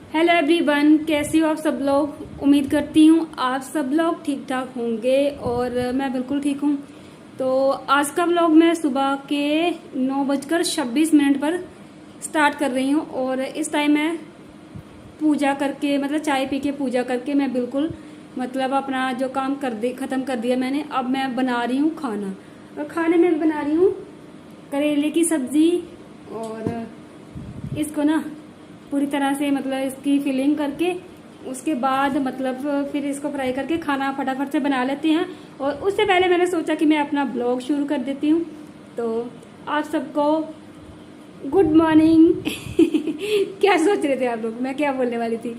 Hello everyone, कैसी हो आप सब लोग। उम्मीद करती हूँ आप सब लोग ठीक ठाक होंगे और मैं बिल्कुल ठीक हूँ। तो आज का व्लॉग मैं सुबह के 9:26 पर स्टार्ट कर रही हूँ और इस टाइम मैं पूजा करके मतलब चाय पी के पूजा करके मैं बिल्कुल मतलब अपना जो काम ख़त्म कर दिया मैंने। अब मैं बना रही हूँ खाना और खाने में बना रही हूँ करेले की सब्जी और इसको ना पूरी तरह से मतलब इसकी फिलिंग करके उसके बाद मतलब फिर इसको फ्राई करके खाना फटाफट से बना लेते हैं। और उससे पहले मैंने सोचा कि मैं अपना ब्लॉग शुरू कर देती हूँ। तो आप सबको गुड मॉर्निंग। क्या सोच रहे थे आप लोग मैं क्या बोलने वाली थी?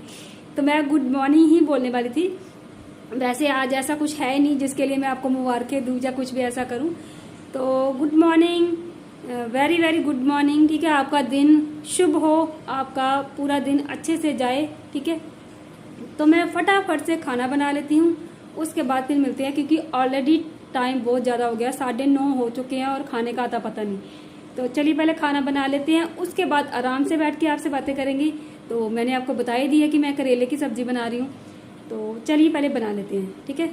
तो मैं गुड मॉर्निंग ही बोलने वाली थी। वैसे आज ऐसा कुछ है नहीं जिसके लिए मैं आपको मुबारकें दूँ या कुछ भी ऐसा करूँ। तो good morning, very very good morning. ठीक है, आपका दिन शुभ हो, आपका पूरा दिन अच्छे से जाए। ठीक है, तो मैं फटाफट से खाना बना लेती हूँ, उसके बाद फिर मिलते हैं क्योंकि ऑलरेडी टाइम बहुत ज़्यादा हो गया, 9:30 हो चुके हैं और खाने का आता पता नहीं। तो चलिए पहले खाना बना लेते हैं, उसके बाद आराम से बैठ के आपसे बातें करेंगी। तो मैंने आपको बता ही दी है कि मैं करेले की सब्जी बना रही हूँ, तो चलिए पहले बना लेते हैं। ठीक है,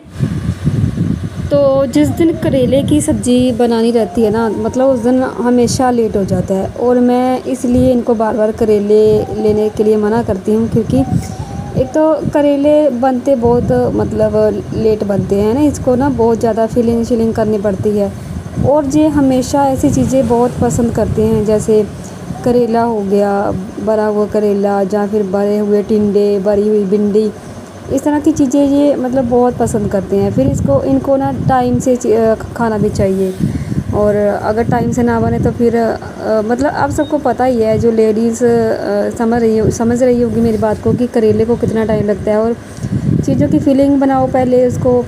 तो जिस दिन करेले की सब्ज़ी बनानी रहती है ना मतलब उस दिन हमेशा लेट हो जाता है और मैं इसलिए इनको बार बार करेले लेने के लिए मना करती हूँ क्योंकि एक तो करेले बनते बहुत मतलब लेट बनते हैं ना, इसको ना बहुत ज़्यादा फिलिंग करनी पड़ती है। और ये हमेशा ऐसी चीज़ें बहुत पसंद करते हैं जैसे करेला हो गया, भरा हुआ करेला या फिर भरे हुए टिंडे, भरी हुई भिंडी, इस तरह की चीज़ें ये मतलब बहुत पसंद करते हैं। फिर इनको ना टाइम से खाना भी चाहिए और अगर टाइम से ना बने तो फिर मतलब आप सबको पता ही है, जो लेडीज़ समझ रही होगी मेरी बात को कि करेले को कितना टाइम लगता है। और चीज़ों की फिलिंग बनाओ पहले उसको,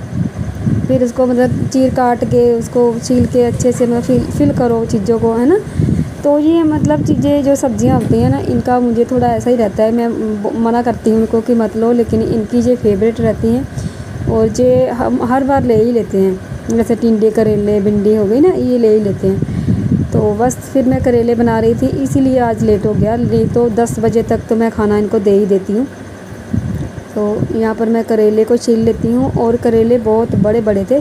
फिर उसको मतलब चीर काट के उसको छील के अच्छे से मतलब फिल करो चीज़ों को, है ना। तो ये मतलब चीज़ें जो सब्जियां होती हैं ना इनका मुझे थोड़ा ऐसा ही रहता है, मैं मना करती हूँ उनको कि मत लो, लेकिन इनकी ये फेवरेट रहती हैं और ये हम हर बार ले ही लेते हैं। जैसे टिंडे, करेले, भिंडी हो गई ना, ये ले ही लेते हैं। तो बस फिर मैं करेले बना रही थी इसीलिए आज लेट हो गया, नहीं तो 10 बजे तक तो मैं खाना इनको दे ही देती हूँ। तो यहाँ पर मैं करेले को छील लेती हूँ और करेले बहुत बड़े बड़े थे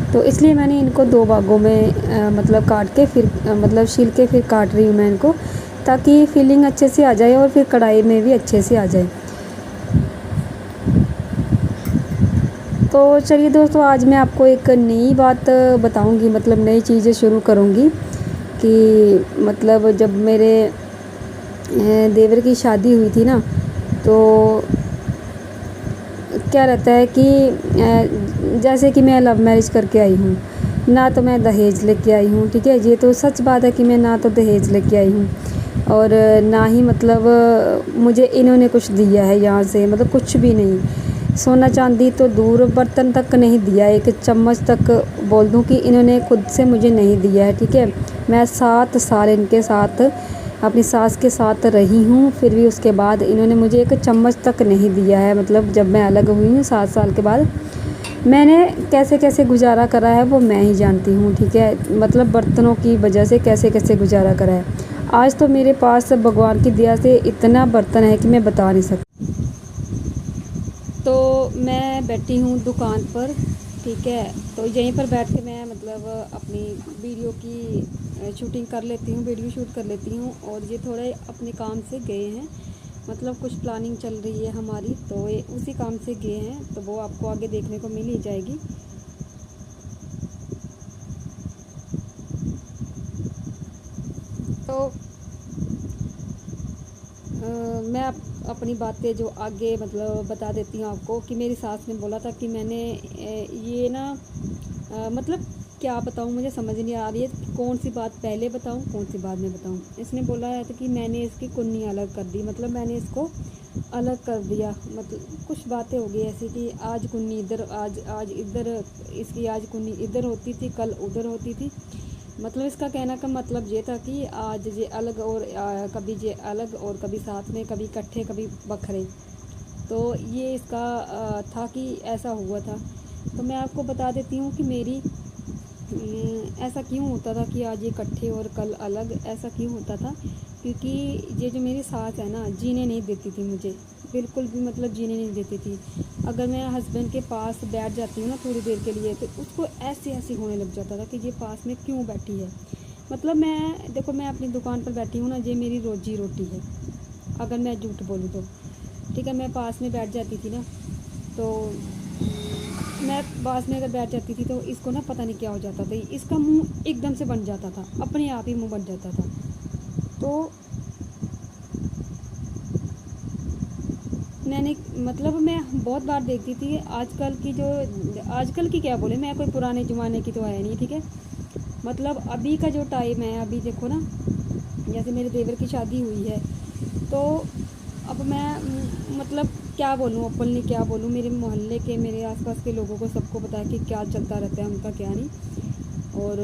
तो इसलिए मैंने इनको 2 भागों में मतलब काट के फिर मतलब छील के फिर काट रही हूँ मैं इनको, ताकि फिलिंग अच्छे से आ जाए और फिर कढ़ाई में भी अच्छे से आ जाए। तो चलिए दोस्तों, आज मैं आपको एक नई बात बताऊंगी, मतलब नई चीज़ें शुरू करूंगी कि मतलब जब मेरे देवर की शादी हुई थी ना, तो क्या रहता है कि जैसे कि मैं लव मैरिज करके आई हूँ ना, तो मैं दहेज लेके आई हूँ। ठीक है, ये तो सच बात है कि मैं ना तो दहेज लेके आई हूँ और ना ही मतलब मुझे इन्होंने कुछ दिया है यहाँ से, मतलब कुछ भी नहीं। सोना चांदी तो दूर, बर्तन तक नहीं दिया, एक चम्मच तक बोल दूँ कि इन्होंने खुद से मुझे नहीं दिया है। ठीक है, मैं 7 साल इनके साथ अपनी सास के साथ रही हूँ, फिर भी उसके बाद इन्होंने मुझे एक चम्मच तक नहीं दिया है। मतलब जब मैं अलग हुई हूँ 7 साल के बाद, मैंने कैसे कैसे गुजारा करा है वो मैं ही जानती हूँ। ठीक है, मतलब बर्तनों की वजह से कैसे कैसे गुजारा करा है। आज तो मेरे पास भगवान की दया से इतना बर्तन है कि मैं बता नहीं सकती। तो मैं बैठी हूँ दुकान पर, ठीक है, तो यहीं पर बैठ के मैं मतलब अपनी वीडियो की शूटिंग कर लेती हूँ, वीडियो शूट कर लेती हूँ। और ये थोड़े अपने काम से गए हैं, मतलब कुछ प्लानिंग चल रही है हमारी, तो ये उसी काम से गए हैं, तो वो आपको आगे देखने को मिल ही जाएगी। तो मैं अपनी बातें जो आगे मतलब बता देती हूँ आपको कि मेरी सास ने बोला था कि मैंने ये ना मतलब क्या बताऊँ, मुझे समझ नहीं आ रही है कौन सी बात पहले बताऊँ कौन सी बाद में बताऊँ। इसने बोला है कि मैंने इसकी कुन्नी अलग कर दी, मतलब मैंने इसको अलग कर दिया। मतलब कुछ बातें हो गई ऐसी कि आज कुन्नी इधर, आज इधर, इसकी आज कुन्नी इधर होती थी, कल उधर होती थी। मतलब इसका कहना का मतलब ये था कि आज ये अलग और कभी ये अलग और कभी साथ में, कभी इकट्ठे कभी बखरे। तो ये इसका था कि ऐसा हुआ था। तो मैं आपको बता देती हूँ कि मेरी ऐसा क्यों होता था कि आज ये इकट्ठे और कल अलग, ऐसा क्यों होता था क्योंकि ये जो मेरी सास है ना, जीने नहीं देती थी मुझे, बिल्कुल भी मतलब जीने नहीं देती थी। अगर मैं हस्बैंड के पास बैठ जाती हूँ ना थोड़ी देर के लिए, तो उसको ऐसे ऐसे होने लग जाता था कि ये पास में क्यों बैठी है। मतलब मैं देखो, मैं अपनी दुकान पर बैठी हूँ ना, ये मेरी रोजी रोटी है अगर मैं झूठ बोलूँ तो। ठीक है, मैं पास में बैठ जाती थी ना, तो मैं पास में अगर बैठ जाती थी तो इसको ना पता नहीं क्या हो जाता था, इसका मुंह एकदम से बन जाता था, अपने आप ही मुंह बन जाता था। तो मैंने मतलब मैं बहुत बार देखती थी, आजकल की क्या बोले, मैं कोई पुराने ज़माने की तो है नहीं, ठीक है। मतलब अभी का जो टाइम है, अभी देखो ना, जैसे मेरे देवर की शादी हुई है, तो अब मैं मतलब क्या बोलूँ, ओपनली क्या बोलूँ, मेरे मोहल्ले के, मेरे आसपास के लोगों को सबको पता है कि क्या चलता रहता है उनका, क्या नहीं। और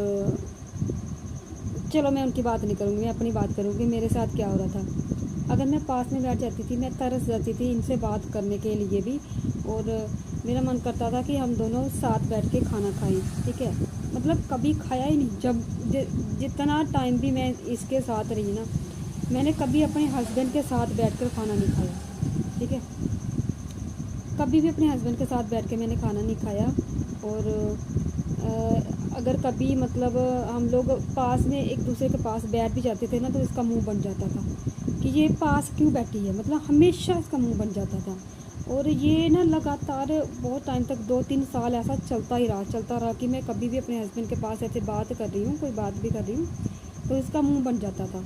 चलो मैं उनकी बात नहीं करूँगी, मैं अपनी बात करूँगी, मेरे साथ क्या हो रहा था। अगर मैं पास में बैठ जाती थी, मैं तरस जाती थी इनसे बात करने के लिए भी, और मेरा मन करता था कि हम दोनों साथ बैठ के खाना खाएं, ठीक है। मतलब कभी खाया ही नहीं, जब जितना टाइम भी मैं इसके साथ रही ना, मैंने कभी अपने हस्बैंड के साथ बैठकर खाना नहीं खाया, ठीक है। कभी भी अपने हस्बैंड के साथ बैठ के मैंने खाना नहीं खाया। और अगर कभी मतलब हम लोग पास में एक दूसरे के पास बैठ भी जाते थे ना, तो इसका मुंह बन जाता था कि ये पास क्यों बैठी है, मतलब हमेशा इसका मुंह बन जाता था। और ये ना लगातार बहुत टाइम तक 2-3 साल ऐसा चलता रहा कि मैं कभी भी अपने हस्बैंड के पास ऐसे बात कर रही हूँ, कोई बात भी कर रही हूँ, तो इसका मुंह बन जाता था।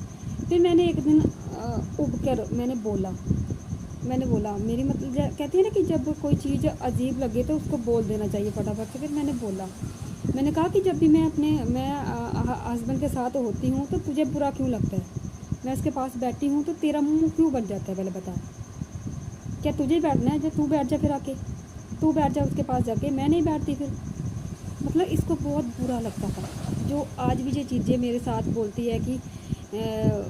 फिर मैंने एक दिन उब कर मैंने बोला, मेरी मतलब कहती है ना कि जब कोई चीज़ अजीब लगे तो उसको बोल देना चाहिए फटाफट से। फिर मैंने बोला, मैंने कहा कि जब भी मैं हस्बैंड के साथ होती हूँ तो तुझे बुरा क्यों लगता है, मैं उसके पास बैठी हूँ तो तेरा मुंह क्यों बन जाता है, पहले बता। क्या तुझे ही बैठना है, जब तू बैठ जा, फिर आके तू बैठ जा उसके पास जाके, मैं नहीं बैठती फिर। मतलब इसको बहुत बुरा लगता था, जो आज भी ये चीज़ें मेरे साथ बोलती है कि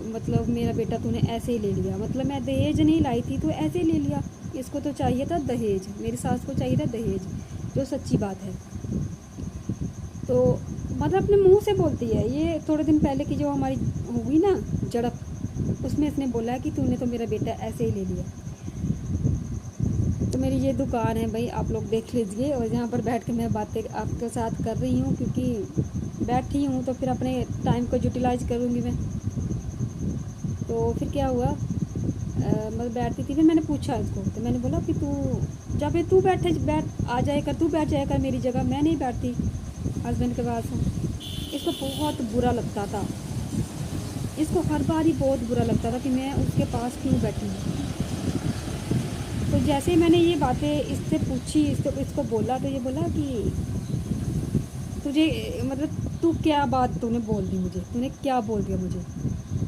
मतलब मेरा बेटा तूने ऐसे ही ले लिया, मतलब मैं दहेज नहीं लाई थी तो ऐसे ही ले लिया, इसको तो चाहिए था दहेज, मेरी सास को चाहिए था दहेज, जो सच्ची बात है। तो मतलब अपने मुंह से बोलती है। ये थोड़े दिन पहले की जो हमारी हुई ना झड़प, उसमें इसने बोला है कि तूने तो मेरा बेटा ऐसे ही ले लिया। तो मेरी ये दुकान है भाई, आप लोग देख लीजिए, और यहाँ पर बैठ के मैं बातें आपके साथ कर रही हूँ, क्योंकि बैठी हूँ तो फिर अपने टाइम को यूटिलाइज करूँगी मैं। तो फिर क्या हुआ, मतलब बैठती थी, फिर मैंने पूछा इसको, तो मैंने बोला कि तू बैठ आ जाए कर, तू बैठ जाए कर मेरी जगह, मैं नहीं बैठती हस्बैंड के पास हूँ। इसको बहुत बुरा लगता था, इसको हर बार ही बहुत बुरा लगता था कि मैं उसके पास क्यों बैठी हूँ। तो जैसे ही मैंने ये बातें इससे पूछी, इसको बोला, तो ये बोला कि तुझे मतलब तू क्या बात तूने बोल दी मुझे, तूने क्या बोल दिया मुझे,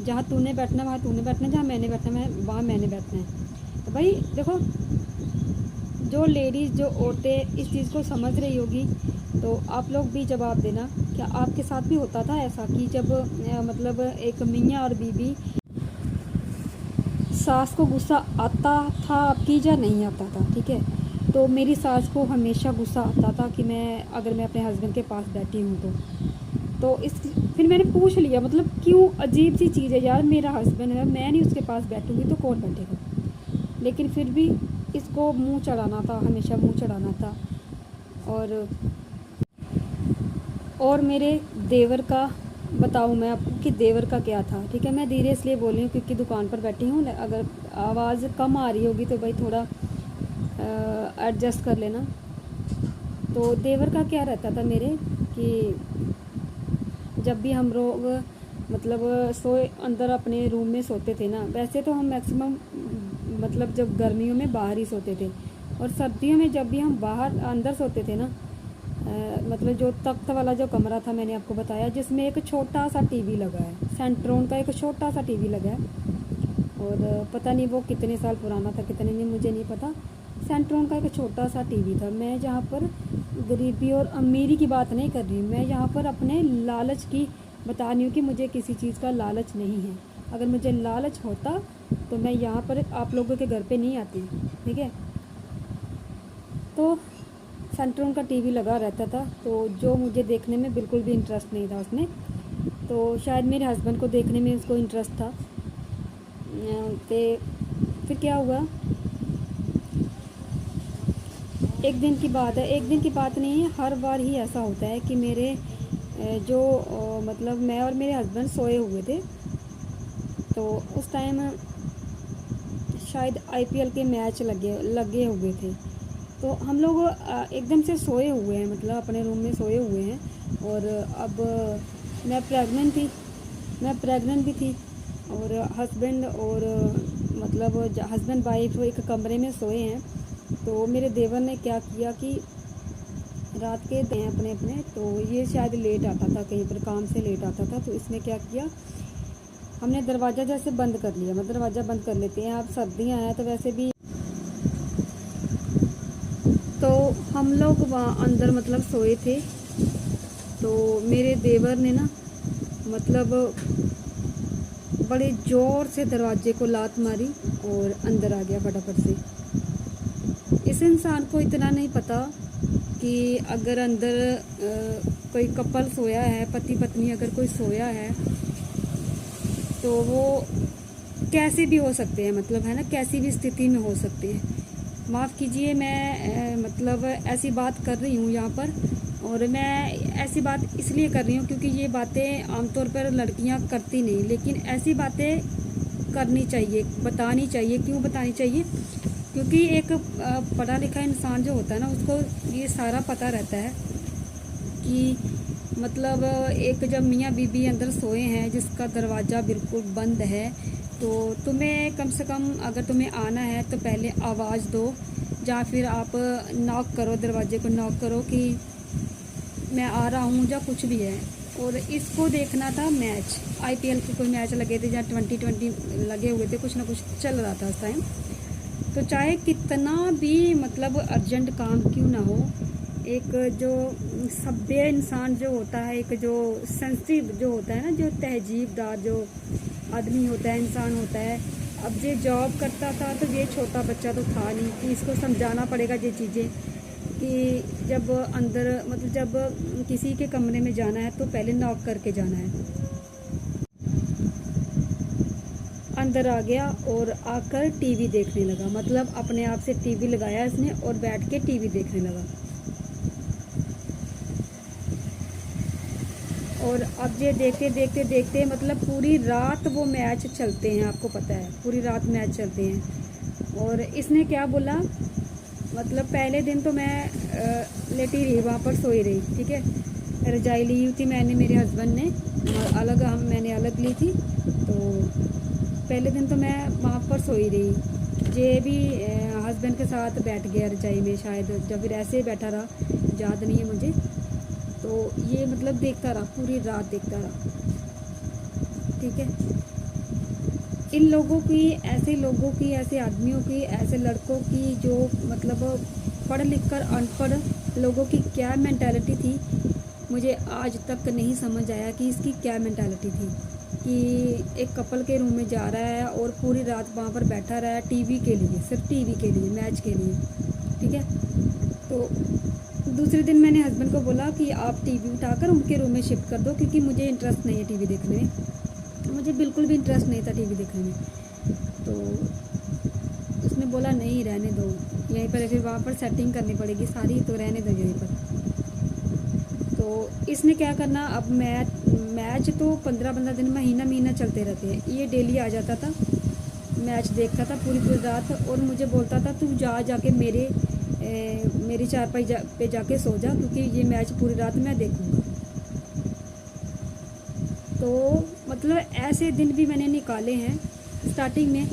जहाँ तूने बैठना वहाँ तूने बैठना, जहाँ मैंने बैठना वहाँ मैंने बैठना है। तो भाई देखो, जो लेडीज़, जो औरतें इस चीज़ को समझ रही होगी, तो आप लोग भी जवाब देना, क्या आपके साथ भी होता था ऐसा कि जब मतलब एक मियाँ और बीबी, सास को गुस्सा आता था आपकी या नहीं आता था, ठीक है। तो मेरी सास को हमेशा गुस्सा आता था कि अगर मैं अपने हस्बैंड के पास बैठी हूँ तो फिर मैंने पूछ लिया, मतलब क्यों, अजीब सी चीज़ है यार, मेरा हस्बैंड है, मैं नहीं उसके पास बैठूँगी तो कौन बैठेगा। लेकिन फिर भी इसको मुंह चढ़ाना था, हमेशा मुंह चढ़ाना था। और मेरे देवर का बताऊँ मैं आपको कि देवर का क्या था, ठीक है। मैं धीरे इसलिए बोल रही हूँ क्योंकि दुकान पर बैठी हूँ, अगर आवाज़ कम आ रही होगी तो भाई थोड़ा एडजस्ट कर लेना। तो देवर का क्या रहता था मेरे, कि जब भी हम लोग मतलब सोए अंदर अपने रूम में सोते थे ना, वैसे तो हम मैक्सिमम मतलब जब गर्मियों में बाहर ही सोते थे, और सर्दियों में जब भी हम बाहर अंदर सोते थे ना, मतलब जो तख्त वाला जो कमरा था मैंने आपको बताया, जिसमें एक छोटा सा टीवी लगा है, सेंट्रोन का एक छोटा सा टीवी लगा है, और पता नहीं वो कितने साल पुराना था, कितने नहीं मुझे नहीं पता। सेंट्रोन का एक छोटा सा टीवी था। मैं जहाँ पर गरीबी और अमीरी की बात नहीं कर रही हूँ, मैं यहाँ पर अपने लालच की बता रही हूँ कि मुझे किसी चीज़ का लालच नहीं है। अगर मुझे लालच होता तो मैं यहाँ पर आप लोगों के घर पे नहीं आती, ठीक है। तो सेंट्रोन का टीवी लगा रहता था, तो जो मुझे देखने में बिल्कुल भी इंटरेस्ट नहीं था उसमें, तो शायद मेरे हस्बैंड को देखने में उसको इंटरेस्ट था। तो फिर क्या हुआ, एक दिन की बात है, एक दिन की बात नहीं है, हर बार ही ऐसा होता है कि मेरे जो मतलब मैं और मेरे हस्बैंड सोए हुए थे, तो उस टाइम शायद आईपीएल के मैच लगे लगे हुए थे। तो हम लोग एकदम से सोए हुए हैं, मतलब अपने रूम में सोए हुए हैं। और अब मैं प्रेग्नेंट भी थी, और हस्बैंड और मतलब हस्बैंड वाइफ एक कमरे में सोए हैं। तो मेरे देवर ने क्या किया कि रात के हैं अपने अपने, तो ये शायद लेट आता था, कहीं पर काम से लेट आता था। तो इसने क्या किया, हमने दरवाज़ा जैसे बंद कर लिया, मतलब दरवाज़ा बंद कर लेते हैं, अब सर्दियाँ हैं तो वैसे भी। तो हम लोग वहाँ अंदर मतलब सोए थे, तो मेरे देवर ने ना मतलब बड़े ज़ोर से दरवाजे को लात मारी और अंदर आ गया फटाफट से। इस इंसान को इतना नहीं पता कि अगर अंदर कोई कपल सोया है, पति पत्नी अगर कोई सोया है, तो वो कैसे भी हो सकते हैं, मतलब है ना, कैसी भी स्थिति में हो सकते हैं। माफ़ कीजिए, मैं मतलब ऐसी बात कर रही हूँ यहाँ पर, और मैं ऐसी बात इसलिए कर रही हूँ क्योंकि ये बातें आमतौर पर लड़कियाँ करती नहीं, लेकिन ऐसी बातें करनी चाहिए, बतानी चाहिए। क्यों बतानी चाहिए? क्योंकि एक पढ़ा लिखा इंसान जो होता है ना, उसको ये सारा पता रहता है कि मतलब एक जब मियाँ बीबी अंदर सोए हैं जिसका दरवाज़ा बिल्कुल बंद है, तो तुम्हें कम से कम अगर तुम्हें आना है तो पहले आवाज़ दो, या फिर आप नॉक करो, दरवाजे को नॉक करो कि मैं आ रहा हूँ, या कुछ भी है। और इसको देखना था मैच, आईपीएल के कोई मैच लगे थे या 2020 लगे हुए थे, कुछ ना कुछ चल रहा था उस टाइम। तो चाहे कितना भी मतलब अर्जेंट काम क्यों ना हो, एक जो सभ्य इंसान जो होता है, एक जो सेंसिटिव जो होता है ना, जो तहजीबदार जो आदमी होता है, इंसान होता है। अब ये जॉब करता था तो ये छोटा बच्चा तो था नहीं कि इसको समझाना पड़ेगा ये चीज़ें, कि जब अंदर मतलब जब किसी के कमरे में जाना है तो पहले नॉक करके जाना है। अंदर आ गया और आकर टीवी देखने लगा, मतलब अपने आप से टीवी लगाया इसने और बैठ के टीवी देखने लगा। और अब ये देखते देखते देखते मतलब पूरी रात वो मैच चलते हैं, आपको पता है पूरी रात मैच चलते हैं। और इसने क्या बोला, मतलब पहले दिन तो मैं लेटी रही, वहाँ पर सोई रही, ठीक है। रजाई ली हुई थी मैंने, मेरे हस्बैंड ने अलग, मैंने अलग ली थी। तो पहले दिन तो मैं वहाँ पर सोई रही, ये भी हस्बैंड के साथ बैठ गया रजाई में शायद, जब फिर ऐसे ही बैठा रहा, याद नहीं है मुझे। तो ये मतलब देखता रहा, पूरी रात देखता रहा, ठीक है। इन लोगों की, ऐसे लोगों की, ऐसे आदमियों की, ऐसे लड़कों की जो मतलब पढ़ लिख कर अनपढ़ लोगों की क्या मेंटालिटी थी, मुझे आज तक नहीं समझ आया कि इसकी क्या मेंटालिटी थी। कि एक कपल के रूम में जा रहा है और पूरी रात वहाँ पर बैठा रहा है टीवी के लिए, सिर्फ टीवी के लिए, मैच के लिए, ठीक है। तो दूसरे दिन मैंने हस्बैंड को बोला कि आप टीवी उठाकर उनके रूम में शिफ्ट कर दो, क्योंकि मुझे इंटरेस्ट नहीं है टीवी देखने में, मुझे बिल्कुल भी इंटरेस्ट नहीं था टीवी देखने में। तो उसने बोला नहीं, रहने दो यहीं पर, फिर वहाँ पर सेटिंग करनी पड़ेगी सारी, तो रहने दो यहीं पर। तो इसने क्या करना, अब मैच तो 15-15 दिन, महीना चलते रहते हैं, ये डेली आ जाता था, मैच देखता था पूरी रात, और मुझे बोलता था तू जाके मेरी चारपाई पे जाके सो जा, क्योंकि ये मैच पूरी रात मैं देखूंगा। तो मतलब ऐसे दिन भी मैंने निकाले हैं स्टार्टिंग में,